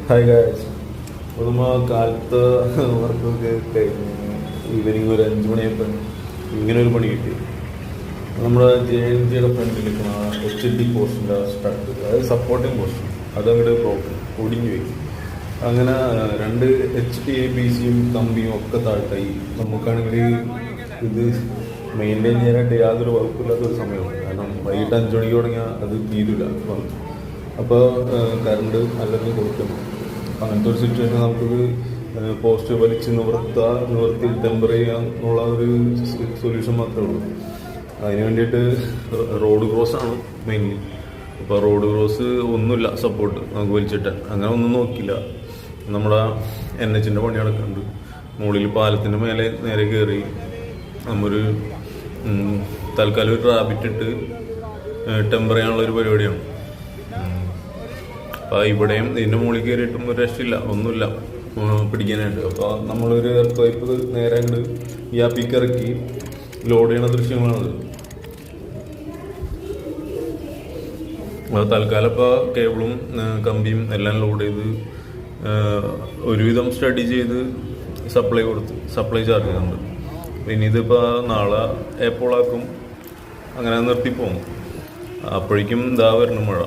Hi guys. അപ്പോൾ നമ്മൾ കാലത്ത് വർക്കൊക്കെ കഴിഞ്ഞ് ഈവനിങ് ഒരു 5 മണിയായപ്പോൾ ഇങ്ങനെ ഒരു പണി കിട്ടി. നമ്മുടെ JNTയുടെ ഫ്രണ്ടിൽ നിൽക്കുന്ന HT പോസ്റ്റിൻ്റെ സ്ട്രക്ട്, അതായത് സപ്പോർട്ടിങ് പോസ്റ്റ്, അതങ്ങോട്ട് ബ്രോക്കൺ ഒടിഞ്ഞു പോയി. അങ്ങനെ 2 HT-ABCയും കമ്പിയും ഒക്കെ താഴ്ത്തായി. നമുക്കാണെങ്കിൽ ഇത് മെയിൻറ്റെയിൻ ചെയ്യാനായിട്ട് യാതൊരു വകുപ്പില്ലാത്തൊരു സമയമാണ്. കാരണം വൈകിട്ട് 5 മണിക്ക് തുടങ്ങിയാൽ അത് തീരില്ല പറഞ്ഞു. അപ്പോൾ കറണ്ട് അല്ലെങ്കിൽ കൊടുക്കണം. അങ്ങനത്തെ ഒരു സിറ്റുവേഷൻ നമുക്കത് പോസ്റ്റ് വലിച്ച് നിവർത്തി ടെമ്പർ ചെയ്യാന്നുള്ള ഒരു സൊല്യൂഷൻ മാത്രമേ ഉള്ളൂ. അതിന് വേണ്ടിയിട്ട് റോഡ് ക്രോസ് ആണ് മെയിൻലി. അപ്പോൾ റോഡ് ക്രോസ് ഒന്നുമില്ല, സപ്പോർട്ട് നമുക്ക് വലിച്ചിട്ട് അങ്ങനെ ഒന്നും നോക്കില്ല. നമ്മുടെ NHൻ്റെ പണി നടക്കുന്നുണ്ട്. മുകളിൽ പാലത്തിൻ്റെ മേലെ നേരെ കയറി നമ്മൊരു തൽക്കാലം ഒരു റാബിറ്റിട്ട് ടെമ്പർ ചെയ്യാനുള്ളൊരു പരിപാടിയാണ്. അപ്പോൾ ഇവിടെയും ഇതിൻ്റെ മുകളിൽ കയറിയിട്ടും ഒരു രക്ഷയില്ല, ഒന്നുമില്ല പിടിക്കാനായിട്ട്. അപ്പോൾ നമ്മളൊരു പൈപ്പ് നേരെ അങ്ങോട്ട് ഗ്യാപ്പിക്ക് ഇറക്കി ലോഡ് ചെയ്യണ ദൃശ്യങ്ങളാണത്. അത് തൽക്കാലം ഇപ്പോൾ കേബിളും കമ്പിയും എല്ലാം ലോഡ് ചെയ്ത് ഒരുവിധം സ്റ്റഡി ചെയ്ത് സപ്ലൈ ചാർജ് ചെയ്യുന്നുണ്ട്. പിന്നെ ഇതിപ്പോൾ നാളെ എപ്പോഴാക്കും അങ്ങനെ നിർത്തിപ്പോകും. അപ്പോഴേക്കും ഇതാ വരുന്നു മഴ.